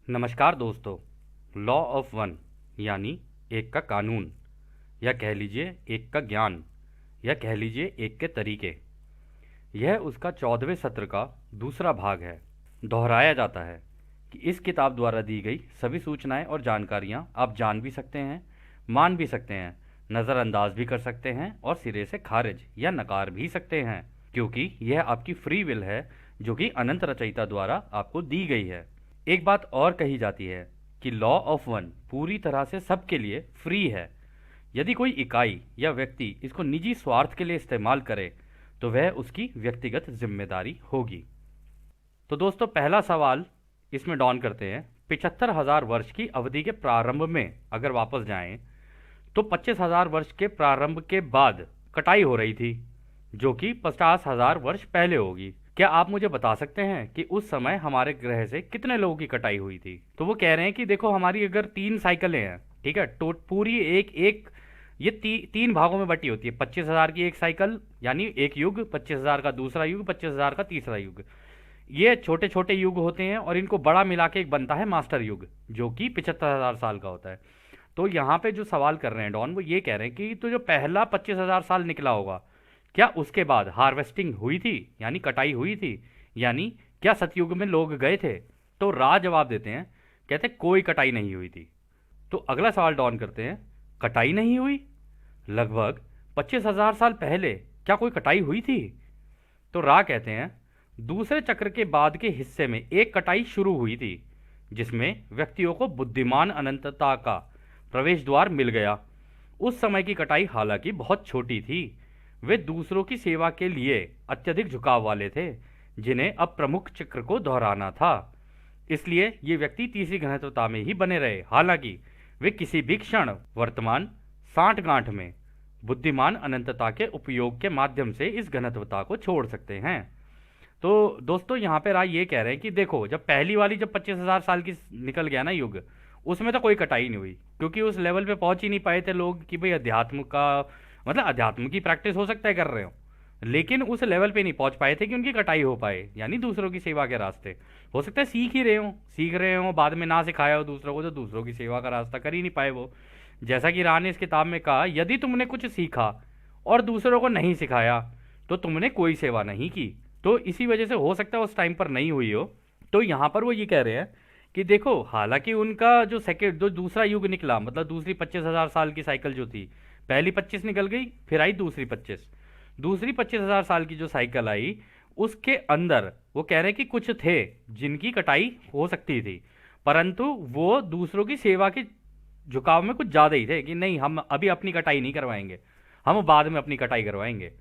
नमस्कार दोस्तों। Law of one यानी एक का कानून, या कह लीजिए एक का ज्ञान, या कह लीजिए एक के तरीके, यह उसका 14वें सत्र का दूसरा भाग है। दोहराया जाता है कि इस किताब द्वारा दी गई सभी सूचनाएं और जानकारियां आप जान भी सकते हैं, मान भी सकते हैं, नज़रअंदाज भी कर सकते हैं और सिरे से खारिज या नकार भी सकते हैं, क्योंकि यह आपकी फ्री विल है जो कि अनंत रचयिता द्वारा आपको दी गई है। एक बात और कही जाती है कि लॉ ऑफ वन पूरी तरह से सबके लिए फ्री है। यदि कोई इकाई या व्यक्ति इसको निजी स्वार्थ के लिए इस्तेमाल करे तो वह उसकी व्यक्तिगत जिम्मेदारी होगी। तो दोस्तों, पहला सवाल इसमें डॉन करते हैं। 75,000 वर्ष की अवधि के प्रारंभ में अगर वापस जाएं तो 25,000 वर्ष के प्रारंभ के बाद कटाई हो रही थी, जो कि 50,000 वर्ष पहले होगी। क्या आप मुझे बता सकते हैं कि उस समय हमारे ग्रह से कितने लोगों की कटाई हुई थी? तो वो कह रहे हैं कि देखो, हमारी अगर 3 साइकिलें हैं, ठीक है, तो पूरी एक एक ये 3 भागों में बटी होती है। 25,000 की एक साइकिल यानी एक युग, 25,000 का दूसरा युग, 25,000 का तीसरा युग। ये छोटे छोटे युग होते हैं और इनको बड़ा मिला के एक बनता है मास्टर युग, जो कि 75,000 साल का होता है। तो यहाँ पे जो सवाल कर रहे हैं डॉन, वो ये कह रहे हैं कि तो जो पहला 25,000 साल निकला होगा, क्या उसके बाद हार्वेस्टिंग हुई थी, यानी कटाई हुई थी, यानी क्या सतयुग में लोग गए थे? तो रा जवाब देते हैं, कहते कोई कटाई नहीं हुई थी। तो अगला सवाल डॉन करते हैं, कटाई नहीं हुई? लगभग 25,000 साल पहले क्या कोई कटाई हुई थी? तो रा कहते हैं, दूसरे चक्र के बाद के हिस्से में एक कटाई शुरू हुई थी, जिसमें व्यक्तियों को बुद्धिमान अनंतता का प्रवेश द्वार मिल गया। उस समय की कटाई हालांकि बहुत छोटी थी। वे दूसरों की सेवा के लिए अत्यधिक झुकाव वाले थे, जिन्हें अब प्रमुख चक्र को दोहराना था। इसलिए ये व्यक्ति तीसरी घनत्वता में ही बने रहे, हालांकि वे किसी भी क्षण वर्तमान सांठगांठ में बुद्धिमान अनंतता के उपयोग के माध्यम से इस घनत्वता को छोड़ सकते हैं। तो दोस्तों, यहाँ पे राय ये कह रहे हैं कि देखो, जब पहली वाली जब 25,000 साल की निकल गया ना युग, उसमें तो कोई कटाई नहीं हुई, क्योंकि उस लेवल पे पहुंच ही नहीं पाए थे लोग कि भाई अध्यात्म का मतलब अध्यात्म की प्रैक्टिस हो सकता है कर रहे हो, लेकिन उस लेवल पे नहीं पहुंच पाए थे कि उनकी कटाई हो पाए, यानी दूसरों की सेवा के रास्ते। हो सकता है सीख रहे हो, बाद में ना सिखाया हो दूसरों को, तो दूसरों की सेवा का रास्ता कर ही नहीं पाए वो। जैसा कि राह ने इस किताब में कहा, यदि तुमने कुछ सीखा और दूसरों को नहीं सिखाया तो तुमने कोई सेवा नहीं की। तो इसी वजह से हो सकता है उस टाइम पर नहीं हुई हो। तो यहाँ पर वो ये कह रहे हैं कि देखो, हालांकि उनका जो सेकेंड जो दूसरा युग निकला, मतलब दूसरी 25,000 साल की साइकिल जो थी, पहली 25 निकल गई, फिर आई दूसरी 25। दूसरी 25,000 साल की जो साइकिल आई, उसके अंदर वो कह रहे हैं कि कुछ थे जिनकी कटाई हो सकती थी, परंतु वो दूसरों की सेवा के झुकाव में कुछ ज़्यादा ही थे कि नहीं, हम अभी अपनी कटाई नहीं करवाएंगे, हम बाद में अपनी कटाई करवाएंगे।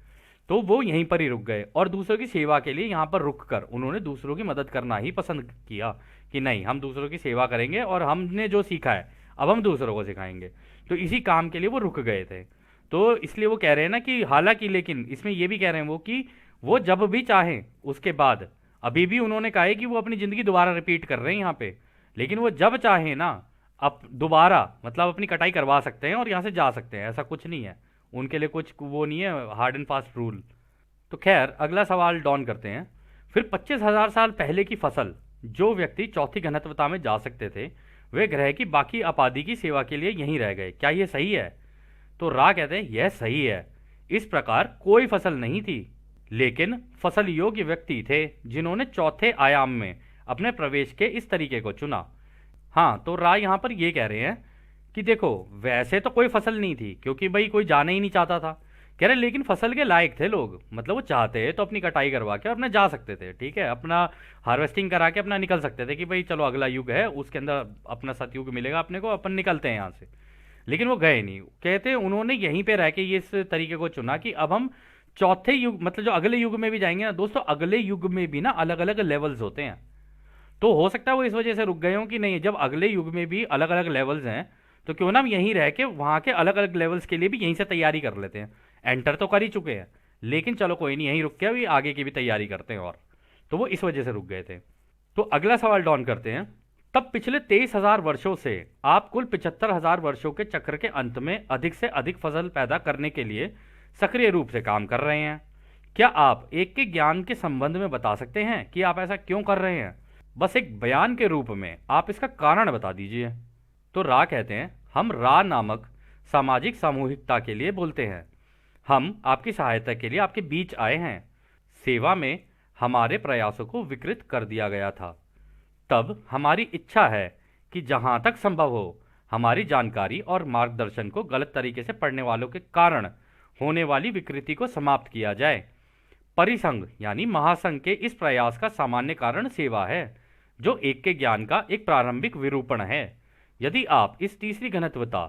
तो वो यहीं पर ही रुक गए और दूसरों की सेवा के लिए यहाँ पर रुक कर उन्होंने दूसरों की मदद करना ही पसंद किया कि नहीं, हम दूसरों की सेवा करेंगे और हमने जो सीखा है अब हम दूसरों को सिखाएंगे। तो इसी काम के लिए वो रुक गए थे। तो इसलिए वो कह रहे हैं ना कि हालांकि, लेकिन इसमें ये भी कह रहे हैं वो कि वो जब भी चाहें उसके बाद, अभी भी उन्होंने कहा है कि वो अपनी ज़िंदगी दोबारा रिपीट कर रहे हैं यहाँ पे, लेकिन वो जब चाहें ना अब दोबारा मतलब अपनी कटाई करवा सकते हैं और यहाँ से जा सकते हैं, ऐसा कुछ नहीं है उनके लिए, कुछ वो नहीं है हार्ड एंड फास्ट रूल। तो खैर, अगला सवाल डॉन करते हैं। फिर 25,000 साल पहले की फसल, जो व्यक्ति चौथी घनत्वता में जा सकते थे, वे ग्रह की बाकी आबादी की सेवा के लिए यहीं रह गए, क्या ये सही है? तो रा कहते हैं यह सही है। इस प्रकार कोई फसल नहीं थी, लेकिन फसल योग्य व्यक्ति थे जिन्होंने चौथे आयाम में अपने प्रवेश के इस तरीके को चुना। हाँ, तो रा यहाँ पर ये कह रहे हैं कि देखो, वैसे तो कोई फसल नहीं थी, क्योंकि भाई कोई जाना ही नहीं चाहता था। कह रहे लेकिन फसल के लायक थे लोग, मतलब वो चाहते तो अपनी कटाई करवा के अपने जा सकते थे, ठीक है, अपना हार्वेस्टिंग करा के अपना निकल सकते थे कि भाई चलो अगला युग है, उसके अंदर अपना सतयुग मिलेगा अपने को, अपन निकलते हैं यहाँ से। लेकिन वो गए नहीं, कहते उन्होंने यहीं पे रह के ये इस तरीके को चुना कि अब हम चौथे युग मतलब जो अगले युग में भी जाएंगे ना दोस्तों, अगले युग में भी ना अलग अलग लेवल्स होते हैं। तो हो सकता है वो इस वजह से रुक गए हों कि नहीं, जब अगले युग में भी अलग अलग लेवल्स हैं तो क्यों ना हम यहीं रह के वहाँ के अलग अलग लेवल्स के लिए भी यहीं से तैयारी कर लेते हैं। एंटर तो कर ही चुके हैं, लेकिन चलो कोई नहीं, यहीं रुक के अभी आगे की भी तैयारी करते हैं। और तो वो इस वजह से रुक गए थे। तो अगला सवाल डॉन करते हैं। तब पिछले 23,000 वर्षों से आप कुल 75,000 वर्षों के चक्र के अंत में अधिक से अधिक फसल पैदा करने के लिए सक्रिय रूप से काम कर रहे हैं। क्या आप एक के ज्ञान के संबंध में बता सकते हैं कि आप ऐसा क्यों कर रहे हैं? बस एक बयान के रूप में आप इसका कारण बता दीजिए। तो रा कहते हैं, हम रा नामक सामाजिक सामूहिकता के लिए बोलते हैं। हम आपकी सहायता के लिए आपके बीच आए हैं। सेवा में हमारे प्रयासों को विकृत कर दिया गया था। तब हमारी इच्छा है कि जहां तक संभव हो हमारी जानकारी और मार्गदर्शन को गलत तरीके से पढ़ने वालों के कारण होने वाली विकृति को समाप्त किया जाए। परिसंघ यानी महासंघ के इस प्रयास का सामान्य कारण सेवा है, जो एक के ज्ञान का एक प्रारंभिक विरूपण है। यदि आप इस तीसरी घनत्वता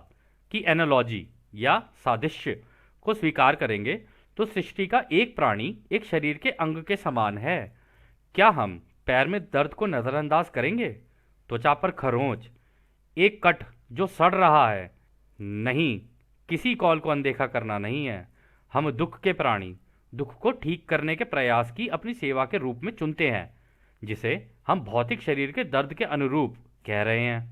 की एनालॉजी या सादृश्य को स्वीकार करेंगे तो सृष्टि का एक प्राणी एक शरीर के अंग के समान है। क्या हम पैर में दर्द को नजरअंदाज करेंगे? त्वचा पर खरोंच, एक कट जो सड़ रहा है? नहीं, किसी कॉल को अनदेखा करना नहीं है। हम दुख के प्राणी, दुख को ठीक करने के प्रयास की अपनी सेवा के रूप में चुनते हैं, जिसे हम भौतिक शरीर के दर्द के अनुरूप कह रहे हैं।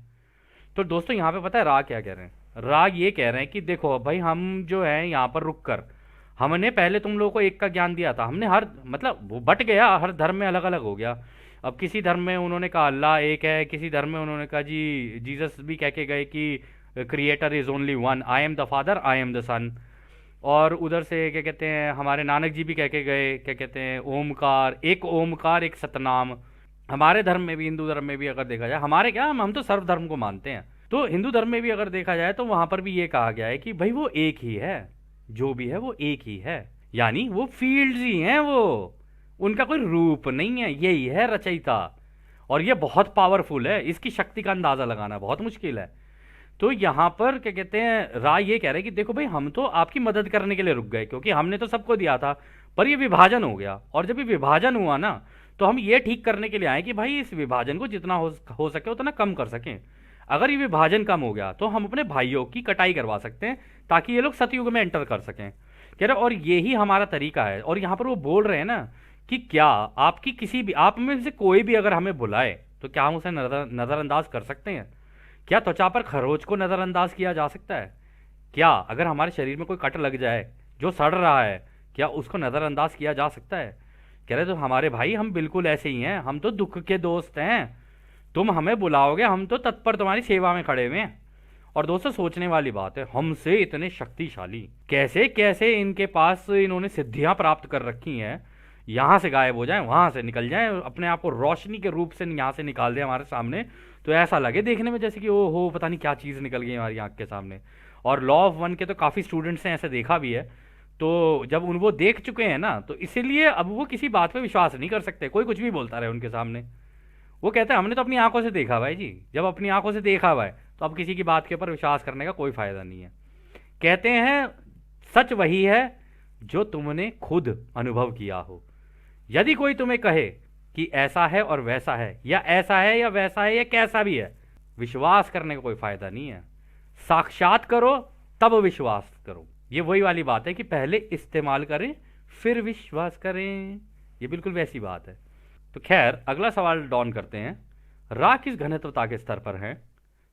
तो दोस्तों यहाँ पे पता है राग क्या कह रहे हैं? राग ये कह रहे हैं कि देखो भाई, हम जो है यहाँ पर रुक कर हमने पहले तुम लोगों को एक का ज्ञान दिया था। हमने हर मतलब वो बट गया, हर धर्म में अलग अलग हो गया। अब किसी धर्म में उन्होंने कहा अल्लाह एक है, किसी धर्म में उन्होंने कहा जी जीसस भी कह के गए कि creator is only one, I am the father, I am the son. और उधर से क्या कहते हैं, हमारे नानक जी भी कह के गए, क्या कहते हैं, ओमकार एक सतनाम। हमारे धर्म में भी, हिंदू धर्म में भी अगर देखा जाए, हमारे क्या, हम तो सर्व धर्म को मानते हैं, तो हिंदू धर्म में भी अगर देखा जाए तो वहां पर भी ये कहा गया है कि भाई वो एक ही है, जो भी है वो एक ही है। यानी वो फील्ड्स ही हैं, वो उनका कोई रूप नहीं है, यही है रचयिता। और ये बहुत पावरफुल है, इसकी शक्ति का अंदाजा लगाना बहुत मुश्किल है। तो यहाँ पर क्या कहते हैं, राय ये कह रहे हैं कि देखो भाई, हम तो आपकी मदद करने के लिए रुक गए, क्योंकि हमने तो सबको दिया था, पर ये विभाजन हो गया। और जब ये विभाजन हुआ ना, तो हम ये ठीक करने के लिए आए कि भाई इस विभाजन को जितना हो सके उतना कम कर सकें। अगर ये विभाजन कम हो गया तो हम अपने भाइयों की कटाई करवा सकते हैं, ताकि ये लोग सतयुग में एंटर कर सकें, कह रहे। और यही हमारा तरीका है। और यहाँ पर वो बोल रहे हैं ना कि क्या आपकी किसी भी, आप में से कोई भी अगर हमें बुलाए तो क्या हम उसे नज़रअंदाज कर सकते हैं? क्या त्वचा पर खरोच को नज़रअंदाज किया जा सकता है? क्या अगर हमारे शरीर में कोई कट लग जाए जो सड़ रहा है, क्या उसको नज़रअंदाज किया जा सकता है? कह रहे तो हमारे भाई, हम बिल्कुल ऐसे ही हैं, हम तो दुख के दोस्त हैं। तुम हमें बुलाओगे, हम तो तत्पर तुम्हारी सेवा में खड़े हुए हैं। और दोस्तों सोचने वाली बात है, हमसे इतने शक्तिशाली कैसे कैसे इनके पास इन्होंने सिद्धियां प्राप्त कर रखी हैं, यहाँ से गायब हो जाएं, वहाँ से निकल जाएं, अपने आप को रोशनी के रूप से यहाँ से निकाल दें हमारे सामने, तो ऐसा लगे देखने में जैसे कि ओ हो पता नहीं क्या चीज़ निकल गई हमारी आँख के सामने। और लॉ ऑफ वन के तो काफ़ी स्टूडेंट्स ने ऐसे देखा भी है। तो जब उन वो देख चुके हैं ना, तो इसीलिए अब वो किसी बात पे विश्वास नहीं कर सकते, कोई कुछ भी बोलता रहे उनके सामने। वो कहते हैं हमने तो अपनी आंखों से देखा भाई जी, जब अपनी आंखों से देखा हुआ है तो अब किसी की बात के ऊपर विश्वास करने का कोई फायदा नहीं है। कहते हैं सच वही है जो तुमने खुद अनुभव किया हो। यदि कोई तुम्हें कहे कि ऐसा है और वैसा है, या ऐसा है या वैसा है, या कैसा भी है, विश्वास करने का कोई फायदा नहीं है। साक्षात करो तब विश्वास करो। ये वही वाली बात है कि पहले इस्तेमाल करें फिर विश्वास करें, ये बिल्कुल वैसी बात है। तो खैर अगला सवाल डॉन करते हैं, रा किस घनत्वता के स्तर पर हैं?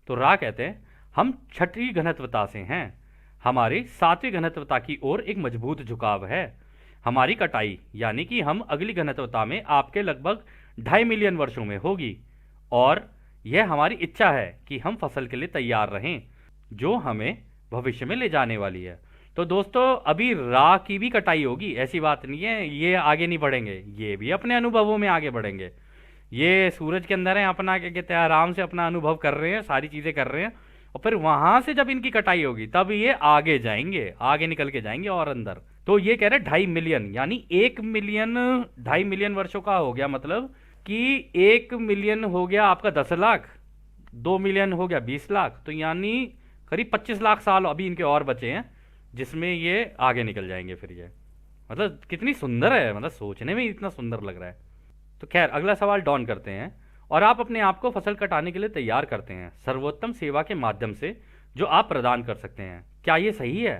तो रा कहते हैं हम छठी घनत्वता से हैं। हमारी सातवीं घनत्वता की ओर एक मजबूत झुकाव है। हमारी कटाई यानी कि हम अगली घनत्वता में आपके लगभग 2.5 मिलियन वर्षों में होगी, और यह हमारी इच्छा है कि हम फसल के लिए तैयार रहें जो हमें भविष्य में ले जाने वाली है। तो दोस्तों अभी रा की भी कटाई होगी, ऐसी बात नहीं है ये आगे नहीं बढ़ेंगे, ये भी अपने अनुभवों में आगे बढ़ेंगे। ये सूरज के अंदर है, अपना क्या कहते हैं, आराम से अपना अनुभव कर रहे हैं, सारी चीज़ें कर रहे हैं, और फिर वहां से जब इनकी कटाई होगी तब ये आगे जाएंगे, आगे निकल के जाएंगे और अंदर। तो ये कह रहे 2.5 मिलियन, यानी 1 मिलियन 2.5 मिलियन वर्षों का हो गया, मतलब कि 1 मिलियन हो गया आपका 10 लाख, 2 मिलियन हो गया 20 लाख, तो यानी करीब 25 लाख साल अभी इनके और बचे हैं, जिसमें ये आगे निकल जाएंगे। फिर ये मतलब कितनी सुंदर है, मतलब सोचने में इतना सुंदर लग रहा है। तो खैर अगला सवाल डॉन करते हैं, और आप अपने आप को फसल कटाने के लिए तैयार करते हैं सर्वोत्तम सेवा के माध्यम से जो आप प्रदान कर सकते हैं, क्या ये सही है?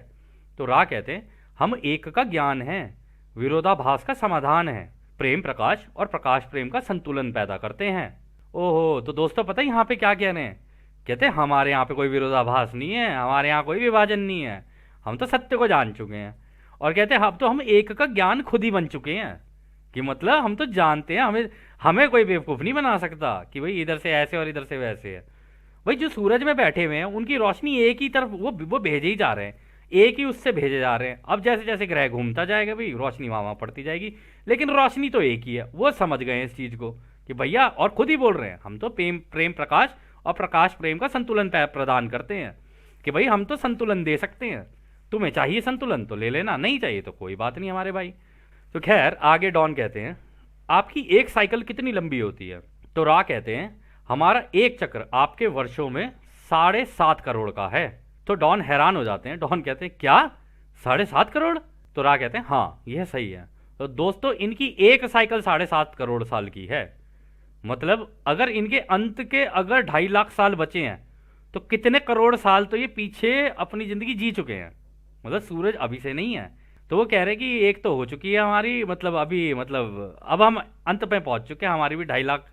तो रा कहते हैं हम एक का ज्ञान है, विरोधाभास का समाधान है, प्रेम प्रकाश और प्रकाश प्रेम का संतुलन पैदा करते हैं। ओहो, तो दोस्तों पता है यहाँ पे क्या कह रहे हैं? कहते हैं हमारे यहाँ पे कोई विरोधाभास नहीं है, हमारे यहाँ कोई विभाजन नहीं है, हम तो सत्य को जान चुके हैं। और कहते हैं अब तो हम एक का ज्ञान खुद ही बन चुके हैं। कि मतलब हम तो जानते हैं, हमें हमें कोई बेवकूफ़ नहीं बना सकता कि भाई इधर से ऐसे और इधर से वैसे है। भाई जो सूरज में बैठे हुए हैं उनकी रोशनी एक ही तरफ वो भेजे ही जा रहे हैं, एक ही उससे भेजे जा रहे हैं। अब जैसे जैसे ग्रह घूमता जाएगा भाई रोशनी वहाँ वहाँ पड़ती जाएगी, लेकिन रोशनी तो एक ही है। वो समझ गए हैं इस चीज़ को कि भैया, और खुद ही बोल रहे हैं हम तो प्रेम प्रेम प्रकाश और प्रकाश प्रेम का संतुलन प्रदान करते हैं कि भाई हम तो संतुलन दे सकते हैं, तुम्हें चाहिए संतुलन तो ले लेना, नहीं चाहिए तो कोई बात नहीं हमारे भाई। तो खैर आगे डॉन कहते हैं, आपकी एक साइकिल कितनी लंबी होती है? तो रा कहते हैं, हमारा एक चक्र आपके वर्षों में 7.5 करोड़ का है। तो डॉन हैरान हो जाते हैं। डॉन कहते हैं, क्या 7.5 करोड़? तो रा कहते हैं, हाँ यह सही है। तो दोस्तों इनकी एक साइकिल 7.5 करोड़ साल की है। मतलब अगर इनके अंत के अगर 2.5 लाख साल बचे हैं तो कितने करोड़ साल तो ये पीछे अपनी जिंदगी जी चुके हैं। मतलब सूरज अभी से नहीं है। तो वो कह रहे हैं कि एक तो हो चुकी है हमारी, मतलब अभी, मतलब अब हम अंत पे पहुंच चुके हैं, हमारी भी 2.5 लाख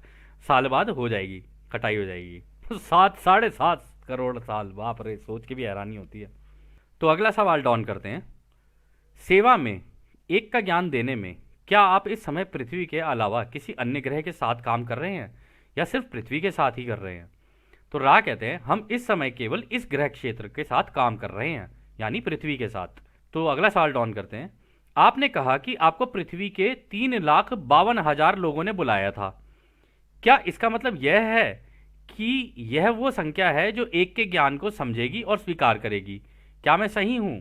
साल बाद हो जाएगी, कटाई हो जाएगी। 7.5 करोड़ साल, बाप रे, सोच के भी हैरानी होती है। तो अगला सवाल डॉन करते हैं, सेवा में एक का ज्ञान देने में क्या आप इस समय पृथ्वी के अलावा किसी अन्य ग्रह के साथ काम कर रहे हैं या सिर्फ पृथ्वी के साथ ही कर रहे हैं? तो रा कहते हैं, हम इस समय केवल इस ग्रह क्षेत्र के साथ काम कर रहे हैं, यानी पृथ्वी के साथ। तो अगला सवाल डॉन करते हैं, आपने कहा कि आपको पृथ्वी के 3,52,000 लोगों ने बुलाया था, क्या इसका मतलब यह है कि यह वो संख्या है जो एक के ज्ञान को समझेगी और स्वीकार करेगी? क्या मैं सही हूं?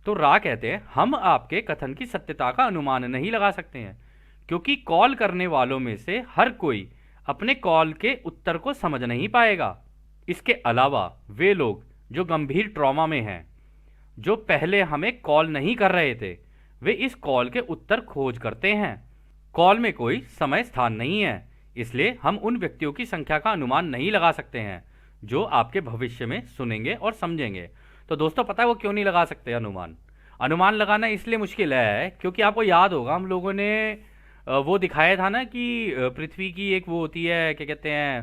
तो रा कहते हैं, हम आपके कथन की सत्यता का अनुमान नहीं लगा सकते हैं, क्योंकि कॉल करने वालों में से हर कोई अपने कॉल के उत्तर को समझ नहीं पाएगा। इसके अलावा वे लोग जो गंभीर ट्रॉमा में हैं, जो पहले हमें कॉल नहीं कर रहे थे, वे इस कॉल के उत्तर खोज करते हैं। कॉल में कोई समय स्थान नहीं है, इसलिए हम उन व्यक्तियों की संख्या का अनुमान नहीं लगा सकते हैं जो आपके भविष्य में सुनेंगे और समझेंगे। तो दोस्तों पता है वो क्यों नहीं लगा सकते अनुमान? अनुमान लगाना इसलिए मुश्किल है क्योंकि आपको याद होगा हम लोगों ने वो दिखाया था ना कि पृथ्वी की एक वो होती है, क्या कहते हैं,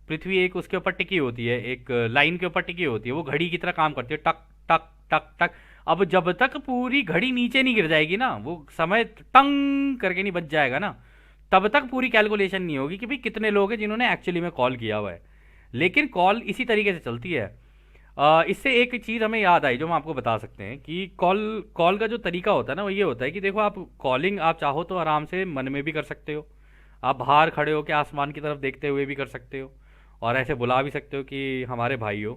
पृथ्वी एक उसके ऊपर टिकी होती है, एक लाइन के ऊपर टिकी होती है, वो घड़ी की तरह काम करती है, टक टक टक टक। अब जब तक पूरी घड़ी नीचे नहीं गिर जाएगी ना, वो समय टंग करके नहीं बच जाएगा ना, तब तक पूरी कैलकुलेशन नहीं होगी कि भाई कितने लोग हैं जिन्होंने एक्चुअली में कॉल किया हुआ है। लेकिन कॉल इसी तरीके से चलती है। इससे एक चीज़ हमें याद आई जो हम आपको बता सकते हैं कि कॉल कॉल का जो तरीका होता है ना वो ये होता है कि देखो, आप कॉलिंग आप चाहो तो आराम से मन में भी कर सकते हो, आप बाहर खड़े हो के आसमान की तरफ देखते हुए भी कर सकते हो, और ऐसे बुला भी सकते हो कि हमारे भाइयों,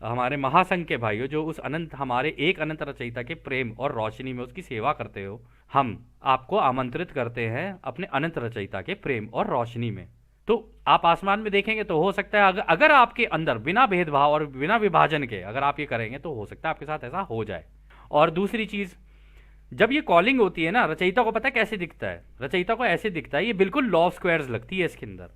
हमारे महासंघ के भाइयों जो उस अनंत, हमारे एक अनंत रचयिता के प्रेम और रोशनी में उसकी सेवा करते हो, हम आपको आमंत्रित करते हैं अपने अनंत रचयिता के प्रेम और रोशनी में। तो आप आसमान में देखेंगे तो हो सकता है अगर आपके अंदर बिना भेदभाव और बिना विभाजन के अगर आप ये करेंगे तो हो सकता है आपके साथ ऐसा हो जाए। और दूसरी चीज, जब ये कॉलिंग होती है ना, रचयिता को पता है कैसे दिखता है? रचयिता को ऐसे दिखता है, ये बिल्कुल लॉ ऑफ स्क्वायर्स लगती है इसके अंदर।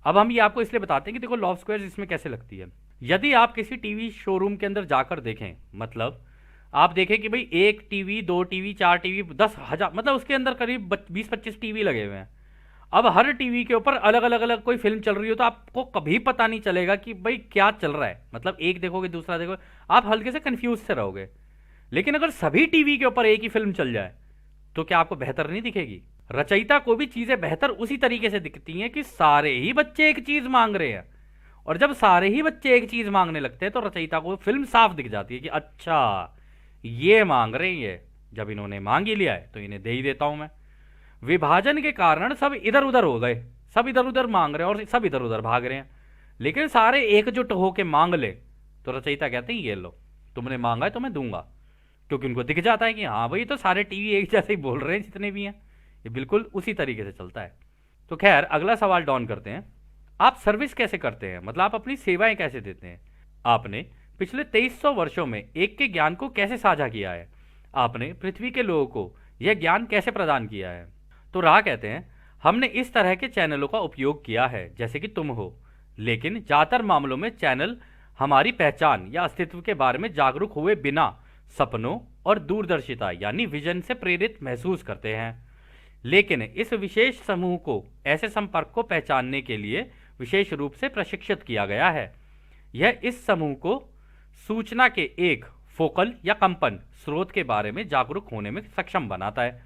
अब हम ये आपको इसलिए बताते हैं कि देखो लॉ ऑफ स्क्वायर्स इसमें कैसे लगती है। यदि आप किसी टीवी शोरूम के अंदर जाकर देखें, मतलब आप देखें कि भाई 1 टीवी, 2 टीवी, 4 टीवी, 10,000, मतलब उसके अंदर करीब 20-25 टीवी लगे हुए हैं। अब हर टीवी के ऊपर अलग अलग अलग कोई फिल्म चल रही हो तो आपको कभी पता नहीं चलेगा कि भाई क्या चल रहा है। मतलब एक देखोगे दूसरा देखोगे, आप हल्के से कंफ्यूज से रहोगे। लेकिन अगर सभी टीवी के ऊपर एक ही फिल्म चल जाए तो क्या आपको बेहतर नहीं दिखेगी? रचयिता को भी चीजें बेहतर उसी तरीके से दिखती हैं कि सारे ही बच्चे एक चीज मांग रहे हैं, और जब सारे ही बच्चे एक चीज मांगने लगते हैं तो रचयिता को फिल्म साफ दिख जाती है कि अच्छा ये मांग रहे हैं, जब इन्होंने मांग ही लिया है तो इन्हें दे ही देता हूं मैं। विभाजन के कारण सब इधर उधर हो गए, सब इधर उधर मांग रहे हैं और सब इधर उधर भाग रहे हैं। लेकिन सारे एकजुट होके मांग ले तो रचयिता कहते हैं ये लो, तुमने मांगा है तो मैं दूंगा, क्योंकि उनको दिख जाता है कि हाँ भाई तो सारे टीवी एक जैसे ही बोल रहे हैं जितने भी हैं। ये बिल्कुल उसी तरीके से चलता है। तो खैर अगला सवाल डॉन करते हैं, आप सर्विस कैसे करते हैं? मतलब आप अपनी सेवाएं कैसे देते हैं? आपने पिछले 2300 वर्षों में एक के ज्ञान को कैसे साझा किया है? आपने पृथ्वी के लोगों को यह ज्ञान कैसे प्रदान किया है? तो राह कहते हैं, हमने इस तरह के चैनलों का उपयोग किया है जैसे कि तुम हो, लेकिन ज़्यादातर मामलों में चैनल हमारी पहचान या अस्तित्व के बारे में जागरूक हुए बिना सपनों और दूरदर्शिता यानी विजन से प्रेरित महसूस करते हैं। लेकिन इस विशेष समूह को ऐसे संपर्क को पहचानने के लिए विशेष रूप से प्रशिक्षित किया गया है। यह इस समूह को सूचना के एक फोकल या कंपन स्रोत के बारे में जागरूक होने में सक्षम बनाता है।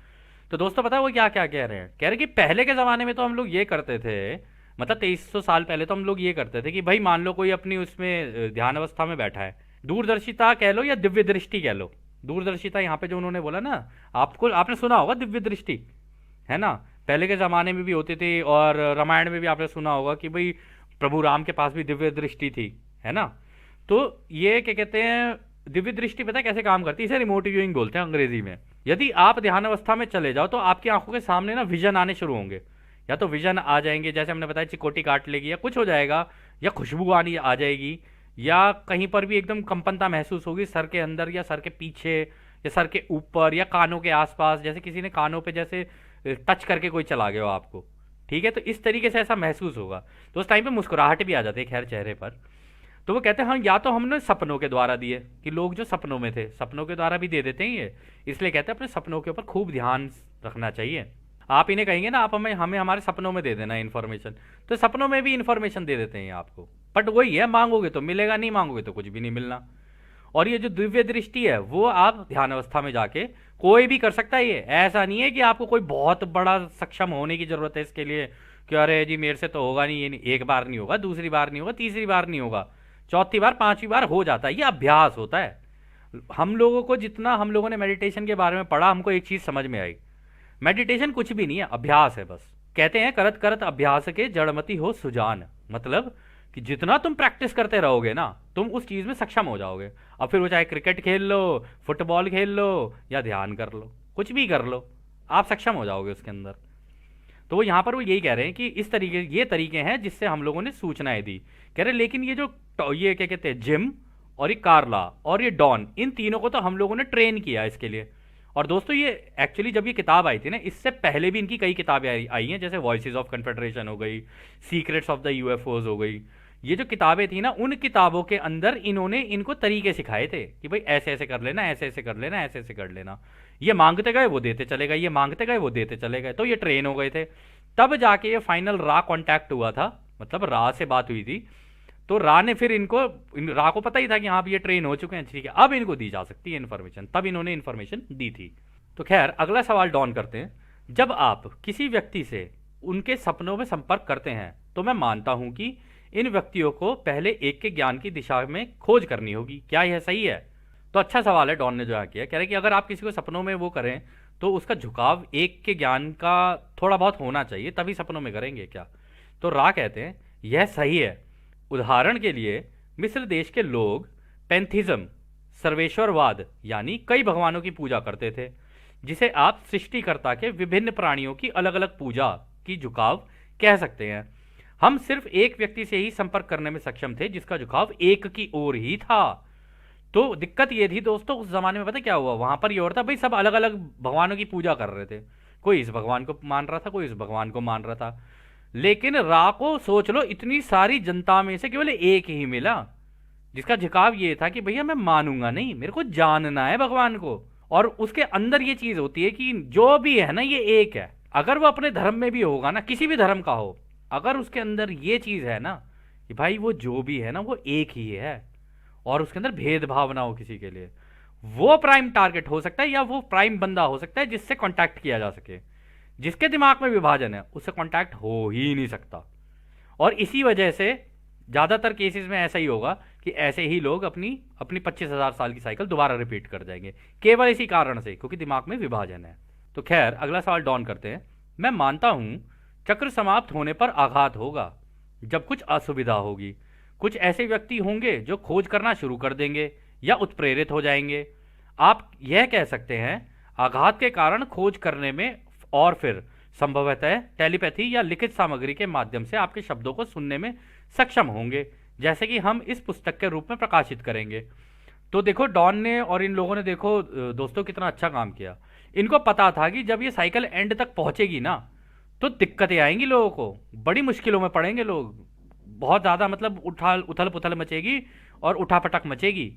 तो दोस्तों पता है वो क्या क्या कह रहे हैं? कह रहे हैं कि पहले के ज़माने में तो हम लोग ये करते थे, मतलब 2300 साल पहले तो हम लोग ये करते थे कि भाई मान लो कोई अपनी उसमें ध्यान अवस्था में बैठा है, दूरदर्शिता कह लो या दिव्य दृष्टि कह लो। दूरदर्शिता यहाँ पे जो उन्होंने बोला ना, आपको आपने सुना होगा दिव्य दृष्टि, है ना? पहले के ज़माने में भी होती थी, और रामायण में भी आपने सुना होगा कि भाई प्रभु राम के पास भी दिव्य दृष्टि थी, है ना? तो ये क्या कहते हैं, दिव्य दृष्टि पता है कैसे काम करती है? इसे रिमोट व्यूइंग बोलते हैं अंग्रेजी में। यदि आप ध्यान अवस्था में चले जाओ तो आपकी आंखों के सामने ना विजन आने शुरू होंगे। या तो विजन आ जाएंगे, जैसे हमने बताया चिकोटी काट लेगी या कुछ हो जाएगा, या खुशबू आनी आ जाएगी, या कहीं पर भी एकदम कंपनता महसूस होगी सर के अंदर या सर के पीछे या सर के ऊपर या कानों के आसपास, जैसे किसी ने कानों पे जैसे टच करके कोई चला गया हो आपको। ठीक है, तो इस तरीके से ऐसा महसूस होगा। तो उस टाइम पे मुस्कुराहट भी आ जाती है खैर चेहरे पर। तो वो कहते हैं हाँ, या तो हमने सपनों के द्वारा दिए, कि लोग जो सपनों में थे सपनों के द्वारा भी दे देते हैं ये, इसलिए कहते हैं अपने सपनों के ऊपर खूब ध्यान रखना चाहिए। आप इन्हें कहेंगे ना, आप हमें हमें हमारे सपनों में दे देना इन्फॉर्मेशन, तो सपनों में भी इन्फॉर्मेशन दे देते हैं आपको। बट वही है, मांगोगे तो मिलेगा, नहीं मांगोगे तो कुछ भी नहीं मिलना। और ये जो दिव्य दृष्टि है वो आप ध्यान अवस्था में जाके कोई भी कर सकता है। ये ऐसा नहीं है कि आपको कोई बहुत बड़ा सक्षम होने की जरूरत है इसके लिए, कि अरे जी मेरे से तो होगा नहीं, ये नहीं, एक बार नहीं होगा, दूसरी बार नहीं होगा, तीसरी बार नहीं होगा, चौथी बार पांचवी बार हो जाता है। ये अभ्यास होता है। हम लोगों को जितना हम लोगों ने मेडिटेशन के बारे में पढ़ा, हमको एक चीज समझ में आई, मेडिटेशन कुछ भी नहीं है, अभ्यास है बस। कहते हैं करत करत अभ्यास के जड़मति हो सुजान, मतलब कि जितना तुम प्रैक्टिस करते रहोगे ना, तुम उस चीज में सक्षम हो जाओगे। अब फिर वो चाहे क्रिकेट खेल लो, फुटबॉल खेल लो, या ध्यान कर लो, कुछ भी कर लो, आप सक्षम हो जाओगे उसके अंदर। तो वो यहाँ पर वो यही कह रहे हैं कि इस तरीके, ये तरीके हैं जिससे हम लोगों ने सूचनाएं दी। कह रहे लेकिन ये जो ये क्या कहते हैं, जिम और ये कार्ला और ये डॉन, इन तीनों को तो हम लोगों ने ट्रेन किया इसके लिए। और दोस्तों ये एक्चुअली जब ये किताब आई थी ना, इससे पहले भी इनकी कई किताबें आई हैं, जैसे वॉइसेस ऑफ कन्फेडरेशन हो गई, सीक्रेट्स ऑफ द यूएफओज हो गई। ये जो किताबें थी ना, उन किताबों के अंदर इन्होंने इनको तरीके सिखाए थे कि भाई ऐसे ऐसे कर लेना, ऐसे ऐसे कर लेना, ऐसे ऐसे कर लेना। ये मांगते गए वो देते चले गए, ये मांगते गए वो देते चले गए, तो ये ट्रेन हो गए थे। तब जाके ये फाइनल रा कांटेक्ट हुआ था, मतलब रा से बात हुई थी। तो रा ने फिर रा को पता ही था कि हाँ ये ट्रेन हो चुके हैं, ठीक है अब इनको दी जा सकती है इन्फॉर्मेशन, तब इन्होंने इन्फॉर्मेशन दी थी। तो खैर अगला सवाल डॉन करते हैं, जब आप किसी व्यक्ति से उनके सपनों में संपर्क करते हैं तो मैं मानता हूं कि इन व्यक्तियों को पहले एक के ज्ञान की दिशा में खोज करनी होगी, क्या यह सही है? तो अच्छा सवाल है डॉन ने जो यहाँ किया। कह रहे कि अगर आप किसी को सपनों में वो करें तो उसका झुकाव एक के ज्ञान का थोड़ा बहुत होना चाहिए, तभी सपनों में करेंगे क्या? तो रा कहते हैं यह सही है। उदाहरण के लिए मिस्र देश के लोग पैंथिज्म, सर्वेश्वरवाद यानी कई भगवानों की पूजा करते थे, जिसे आप सृष्टिकर्ता के विभिन्न प्राणियों की अलग अलग पूजा की झुकाव कह सकते हैं। हम सिर्फ एक व्यक्ति से ही संपर्क करने में सक्षम थे जिसका झुकाव एक की ओर ही था। तो दिक्कत ये थी दोस्तों, उस जमाने में पता क्या हुआ, वहां पर ये और था भाई, सब अलग अलग भगवानों की पूजा कर रहे थे। कोई इस भगवान को मान रहा था, कोई इस भगवान को मान रहा था। लेकिन रा को सोच लो, इतनी सारी जनता में से केवल एक ही मिला जिसका झुकाव ये था कि भैया मैं मानूंगा नहीं, मेरे को जानना है भगवान को। और उसके अंदर ये चीज होती है कि जो भी है ना ये एक है। अगर वो अपने धर्म में भी होगा ना, किसी भी धर्म का हो, अगर उसके अंदर ये चीज है ना कि भाई वो जो भी है ना वो एक ही है, और उसके अंदर भेदभाव ना हो किसी के लिए, वो प्राइम टारगेट हो सकता है या वो प्राइम बंदा हो सकता है जिससे कांटेक्ट किया जा सके। जिसके दिमाग में विभाजन है उससे कांटेक्ट हो ही नहीं सकता। और इसी वजह से ज्यादातर केसेस में ऐसा ही होगा कि ऐसे ही लोग अपनी अपनी 25,000 साल की साइकिल दोबारा रिपीट कर जाएंगे, केवल इसी कारण से, क्योंकि दिमाग में विभाजन है। तो खैर अगला सवाल डॉन करते हैं, मैं मानता हूं चक्र समाप्त होने पर आघात होगा, जब कुछ असुविधा होगी। कुछ ऐसे व्यक्ति होंगे जो खोज करना शुरू कर देंगे या उत्प्रेरित हो जाएंगे। आप यह कह सकते हैं आघात के कारण खोज करने में, और फिर संभवतः टेलीपैथी या लिखित सामग्री के माध्यम से आपके शब्दों को सुनने में सक्षम होंगे, जैसे कि हम इस पुस्तक के रूप में प्रकाशित करेंगे। तो देखो डॉन ने और इन लोगों ने देखो दोस्तों कितना अच्छा काम किया। इनको पता था कि जब ये साइकिल एंड तक पहुंचेगी ना तो दिक्कतें आएंगी, लोगों को बड़ी मुश्किलों में पड़ेंगे लोग, बहुत ज़्यादा मतलब उथल पुथल मचेगी और उठापटक मचेगी।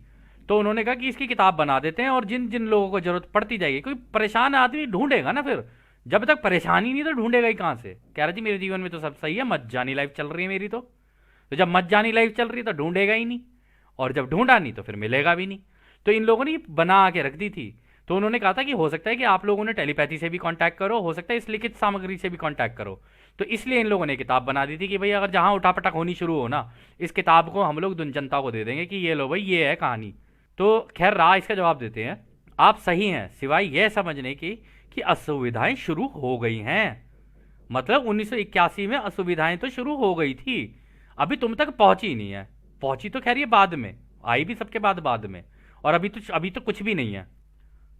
तो उन्होंने कहा कि इसकी किताब बना देते हैं, और जिन जिन लोगों को जरूरत पड़ती जाएगी, क्योंकि परेशान आदमी ढूंढेगा ना, फिर जब तक परेशानी नहीं तो ढूंढेगा ही कहाँ से। कह रहा जी मेरे जीवन में तो सब सही है, मत जानी लाइफ चल रही है मेरी, तो जब मत जानी लाइफ चल रही है तो ढूंढेगा ही नहीं, और जब ढूंढा नहीं तो फिर मिलेगा भी नहीं। तो इन लोगों ने बना के रख दी थी। तो उन्होंने कहा था कि हो सकता है कि आप लोगों ने टेलीपैथी से भी कांटेक्ट करो, हो सकता है इस लिखित सामग्री से भी कांटेक्ट करो। तो इसलिए इन लोगों ने किताब बना दी थी कि भाई अगर जहां उठापटक होनी शुरू हो ना, इस किताब को हम लोग जनता को दे देंगे कि ये लो भाई, ये है कहानी। तो खैर रा इसका जवाब देते हैं, आप सही हैं सिवाय यह समझने की कि असुविधाएं शुरू हो गई हैं। मतलब 1981 में असुविधाएं तो शुरू हो गई थी, अभी तुम तक पहुंची नहीं है। पहुंची तो खैर ये बाद में आई, भी सबके बाद में, और अभी तो कुछ भी नहीं है।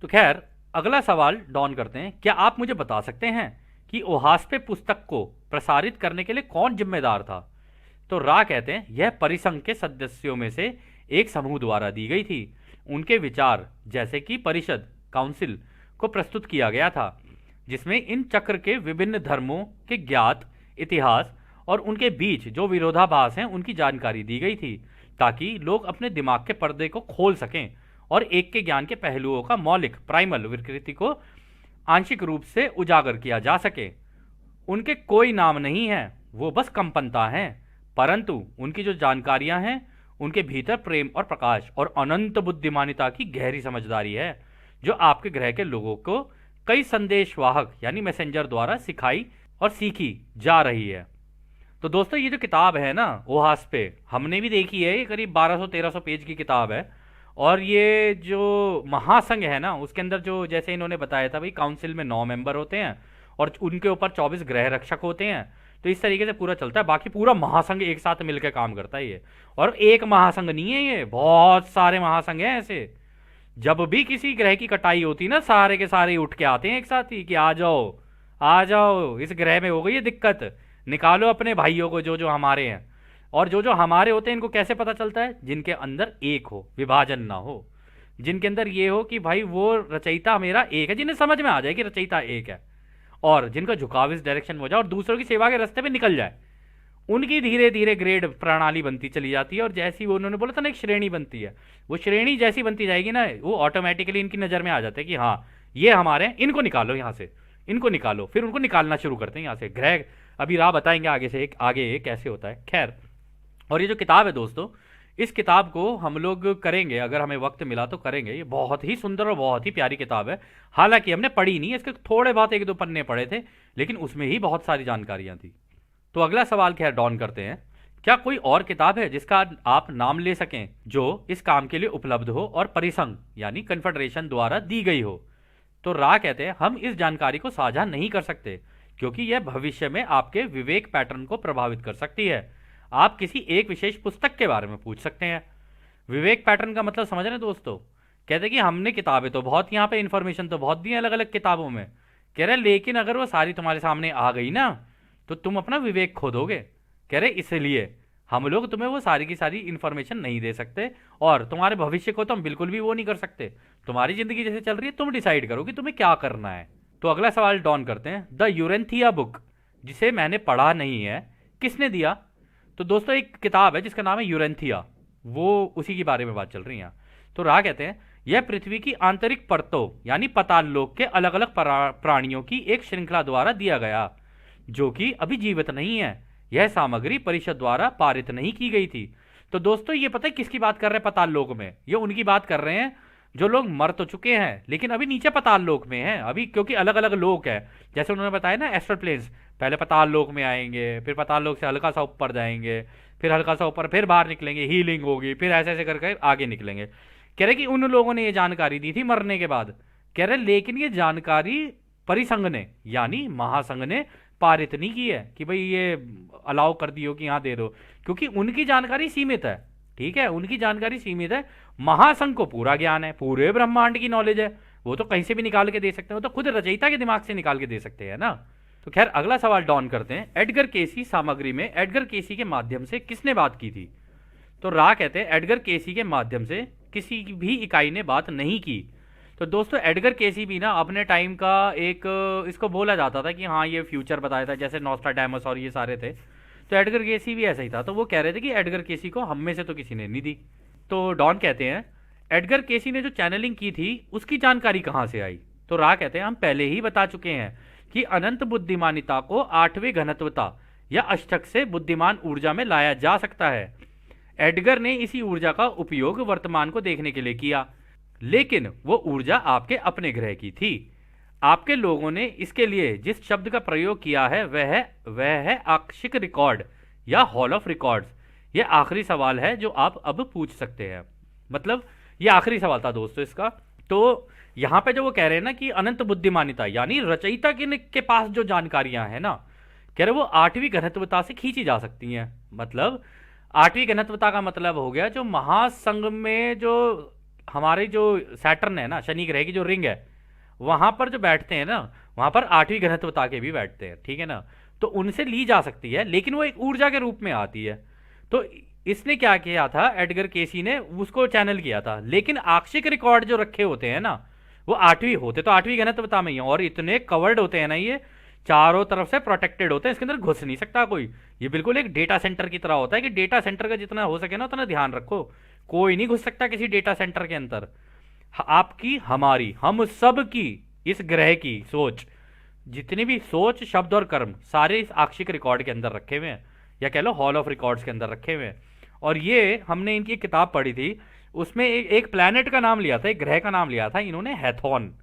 तो खैर अगला सवाल डॉन करते हैं, क्या आप मुझे बता सकते हैं कि ओहास्पे पुस्तक को प्रसारित करने के लिए कौन जिम्मेदार था? तो रा कहते हैं यह परिसंघ के सदस्यों में से एक समूह द्वारा दी गई थी। उनके विचार जैसे कि परिषद काउंसिल को प्रस्तुत किया गया था, जिसमें इन चक्र के विभिन्न धर्मों के ज्ञात इतिहास और उनके बीच जो विरोधाभास हैं उनकी जानकारी दी गई थी, ताकि लोग अपने दिमाग के पर्दे को खोल सकें और एक के ज्ञान के पहलुओं का मौलिक प्राइमल विकृति को आंशिक रूप से उजागर किया जा सके। उनके कोई नाम नहीं है, वो बस कंपनता हैं, परंतु उनकी जो जानकारियां हैं उनके भीतर प्रेम और प्रकाश और अनंत बुद्धिमानिता की गहरी समझदारी है, जो आपके ग्रह के लोगों को कई संदेशवाहक यानी मैसेंजर द्वारा सिखाई और सीखी जा रही है। तो दोस्तों ये जो किताब है ना ओहास पे, हमने भी देखी है, ये करीब 1200-1300 पेज की किताब है। और ये जो महासंघ है ना उसके अंदर जो जैसे इन्होंने बताया था भाई, काउंसिल में 9 मेंबर होते हैं और उनके ऊपर 24 ग्रह रक्षक होते हैं। तो इस तरीके से पूरा चलता है, बाकी पूरा महासंघ एक साथ मिलकर काम करता है ये। और एक महासंघ नहीं है ये, बहुत सारे महासंघ हैं ऐसे। जब भी किसी ग्रह की कटाई होती ना, सारे के सारे उठ के आते हैं एक साथ ही कि आ जाओ आ जाओ, इस ग्रह में हो गई है दिक्कत, निकालो अपने भाइयों को जो जो हमारे हैं। और जो जो हमारे होते हैं इनको कैसे पता चलता है? जिनके अंदर एक हो, विभाजन ना हो, जिनके अंदर ये हो कि भाई वो रचयिता मेरा एक है, जिन्हें समझ में आ जाए कि रचयिता एक है, और जिनका झुकाव इस डायरेक्शन में हो जाए और दूसरों की सेवा के रास्ते पे निकल जाए, उनकी धीरे धीरे ग्रेड प्रणाली बनती चली जाती है। और जैसी वो उन्होंने बोला था ना एक श्रेणी बनती है, वो श्रेणी जैसी बनती जाएगी ना, वो ऑटोमेटिकली इनकी नज़र में आ जाते हैं कि हाँ ये हमारे हैं, इनको निकालो यहाँ से, इनको निकालो। फिर उनको निकालना शुरू करते हैं यहाँ से ग्रह। अभी राह बताएंगे आगे से आगे कैसे होता है। खैर, और ये जो किताब है दोस्तों, इस किताब को हम लोग करेंगे, अगर हमें वक्त मिला तो करेंगे। ये बहुत ही सुंदर और बहुत ही प्यारी किताब है। हालांकि हमने पढ़ी नहीं, इसके थोड़े बहुत 1-2 पन्ने पढ़े थे, लेकिन उसमें ही बहुत सारी जानकारियां थी। तो अगला सवाल खैर डॉन करते हैं, क्या कोई और किताब है जिसका आप नाम ले सकें जो इस काम के लिए उपलब्ध हो और परिसंघ यानी कन्फेडरेशन द्वारा दी गई हो? तो रा कहते हैं हम इस जानकारी को साझा नहीं कर सकते, क्योंकि यह भविष्य में आपके विवेक पैटर्न को प्रभावित कर सकती है। आप किसी एक विशेष पुस्तक के बारे में पूछ सकते हैं। विवेक पैटर्न का मतलब समझ रहे हैं दोस्तों? कहते हैं कि हमने किताबें तो बहुत, यहाँ पे इंफॉर्मेशन तो बहुत दी है अलग अलग किताबों में, कह रहे लेकिन अगर वो सारी तुम्हारे सामने आ गई ना तो तुम अपना विवेक खो दोगे। कह रहे इसलिए हम लोग तुम्हें वो सारी की सारी इंफॉर्मेशन नहीं दे सकते, और तुम्हारे भविष्य को तो हम बिल्कुल भी वो नहीं कर सकते। तुम्हारी जिंदगी जैसे चल रही है, तुम डिसाइड करो कि तुम्हें क्या करना है। तो अगला सवाल डॉन करते हैं, द यूरेंथिया बुक, जिसे मैंने पढ़ा नहीं है, किसने दिया? तो दोस्तों एक किताब है जिसका नाम है यूरेंथिया, वो उसी के बारे में बात चल रही है। तो राह कहते हैं यह पृथ्वी की आंतरिक परतों यानी पाताल लोक के अलग अलग प्राणियों की एक श्रृंखला द्वारा दिया गया, जो कि अभी जीवित नहीं है। यह सामग्री परिषद द्वारा पारित नहीं की गई थी। तो दोस्तों ये पता है किसकी बात कर रहे हैं पाताल लोक में? ये उनकी बात कर रहे हैं जो लोग मर तो चुके हैं लेकिन अभी नीचे पाताल लोक में हैं अभी, क्योंकि अलग अलग लोक है। जैसे उन्होंने बताया ना एस्ट्रल प्लेन्स, पहले पाताल लोक में आएंगे, फिर पाताल लोक से हल्का सा ऊपर जाएंगे, फिर हल्का सा ऊपर, फिर बाहर निकलेंगे, हीलिंग होगी, फिर ऐसे ऐसे करके आगे निकलेंगे। कह रहे कि उन लोगों ने ये जानकारी दी थी मरने के बाद। कह रहे लेकिन ये जानकारी परिसंघ ने यानी महासंघ ने पारित नहीं की है कि भाई ये अलाउ कर दियो कि यहाँ दे दो, क्योंकि उनकी जानकारी सीमित है। ठीक है, उनकी जानकारी सीमित है। महासंघ को पूरा ज्ञान है, पूरे ब्रह्मांड की नॉलेज है, वो तो कहीं से भी निकाल के दे सकते हैं, वो तो खुद रचयिता के दिमाग से निकाल के दे सकते हैं ना। तो खैर अगला सवाल डॉन करते हैं, एडगर केसी सामग्री में एडगर केसी के माध्यम से किसने बात की थी? तो रा कहते हैं एडगर केसी के माध्यम से किसी भी इकाई ने बात नहीं की। तो दोस्तों एडगर केसी भी ना अपने टाइम का एक, इसको बोला जाता था कि हाँ ये फ्यूचर बताया था, जैसे नॉस्ट्राडामस और ये सारे थे। तो एडगर केसी भी ऐसा ही था। तो वो कह रहे थे कि एडगर केसी को हम में से तो किसी ने नहीं दी। तो डॉन कहते हैं एडगर केसी ने जो चैनलिंग की थी उसकी जानकारी कहाँ से आई? तो रा कहते हैं हम पहले ही बता चुके हैं कि अनंत बुद्धिमानिता को 8वें घनत्वता या अष्टक से बुद्धिमान ऊर्जा में लाया जा सकता है। एडगर ने इसी ऊर्जा का उपयोग वर्तमान को देखने के लिए किया। लेकिन वो ऊर्जा आपके अपने ग्रह की थी। आपके लोगों ने इसके लिए जिस शब्द का प्रयोग किया है वह है आक्षिक रिकॉर्ड या हॉल ऑफ रिकॉर्ड्स। ये आखिरी सवाल है जो आप अब पूछ सकते हैं। मतलब ये आखिरी सवाल था दोस्तों इसका। तो यहाँ पे जो वो कह रहे हैं ना कि अनंत बुद्धिमानिता यानी रचयिता के पास जो जानकारियां हैं ना, कह रहे वो आठवीं घनत्वता से खींची जा सकती हैं। मतलब आठवीं घनत्वता का मतलब हो गया जो महासंघ में जो हमारे जो सैटर्न है ना, शनि ग्रह की जो रिंग है, वहां पर जो बैठते हैं ना, वहां पर आठवीं घनत्वता के भी बैठते हैं, ठीक है ना। तो उनसे ली जा सकती है, लेकिन वो एक ऊर्जा के रूप में आती है। तो इसने क्या किया था, एडगर केसी ने उसको चैनल किया था। लेकिन आक्षिक रिकॉर्ड जो रखे होते हैं ना, वो आठवीं होते तो आठवीं घनत्वता में ही हैं, और इतने कवर्ड होते हैं ना, ये चारों तरफ से प्रोटेक्टेड होते हैं, इसके अंदर घुस नहीं सकता कोई। ये बिल्कुल एक डेटा सेंटर की तरह होता है कि डेटा सेंटर का जितना हो सके ना उतना ध्यान रखो, कोई नहीं घुस सकता किसी डेटा सेंटर के अंदर। आपकी, हमारी, हम सब की, इस ग्रह की सोच, जितनी भी सोच, शब्द और कर्म, सारे इस आक्षिक रिकॉर्ड के अंदर रखे हुए हैं, या कह लो हॉल ऑफ रिकॉर्ड्स के अंदर रखे हुए हैं। और ये हमने इनकी किताब पढ़ी थी, उसमें एक प्लैनेट का नाम लिया था, एक ग्रह का नाम लिया था इन्होंने, हैथॉन।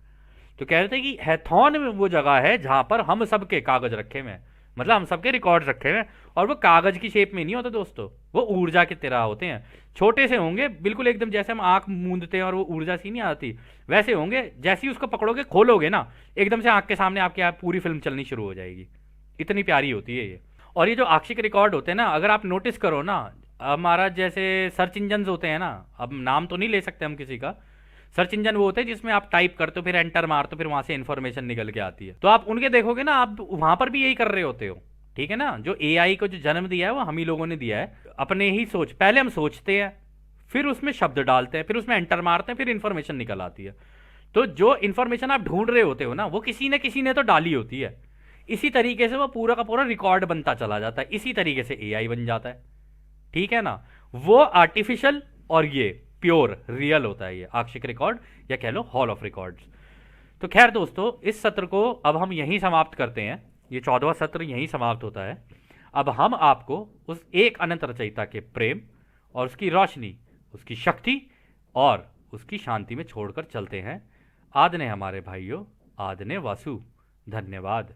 तो कह रहे थे कि हैथॉन में वो जगह है जहां पर हम सब के कागज रखे हुए हैं, मतलब हम सबके रिकॉर्ड रखे हुए हैं। और वो कागज की शेप में नहीं होते दोस्तों, वो ऊर्जा की तरह होते हैं। छोटे से होंगे बिल्कुल, एकदम जैसे हम आंख मूंदते हैं और वो ऊर्जा सी नहीं आती, वैसे होंगे। जैसे ही उसको पकड़ोगे, खोलोगे ना, एकदम से आंख के सामने आपके आप पूरी फिल्म चलनी शुरू हो जाएगी। इतनी प्यारी होती है ये। और ये जो आक्षिक रिकॉर्ड होते हैं ना, अगर आप नोटिस करो ना, हमारा जैसे सर्च इंजन होते हैं ना, अब नाम तो नहीं ले सकते हम किसी का, सर्च इंजन वो होते हैं जिसमें आप टाइप करते हो, फिर एंटर मारते हो, फिर वहां से इंफॉर्मेशन निकल के आती है। तो आप उनके देखोगे ना, आप वहां पर भी यही कर रहे होते हो, ठीक है ना। जो एआई को जो जन्म दिया है वो हम ही लोगों ने दिया है, अपने ही सोच। पहले हम सोचते हैं, फिर उसमें शब्द डालते हैं, फिर उसमें एंटर मारते हैं, फिर इंफॉर्मेशन निकल आती है। तो जो इंफॉर्मेशन आप ढूंढ रहे होते हो ना, वो किसी ने तो डाली होती है। इसी तरीके से वो पूरा का पूरा रिकॉर्ड बनता चला जाता है, इसी तरीके से एआई बन जाता है, ठीक है ना। वो आर्टिफिशियल और ये प्योर रियल होता है, ये आक्षिक रिकॉर्ड या कह लो हॉल ऑफ रिकॉर्ड्स। तो खैर दोस्तों, इस सत्र को अब हम यहीं समाप्त करते हैं। ये 14वां सत्र यहीं समाप्त होता है। अब हम आपको उस एक अनंत रचयिता के प्रेम और उसकी रोशनी, उसकी शक्ति और उसकी शांति में छोड़कर चलते हैं। आदने हमारे भाइयों, आदने वासु। धन्यवाद।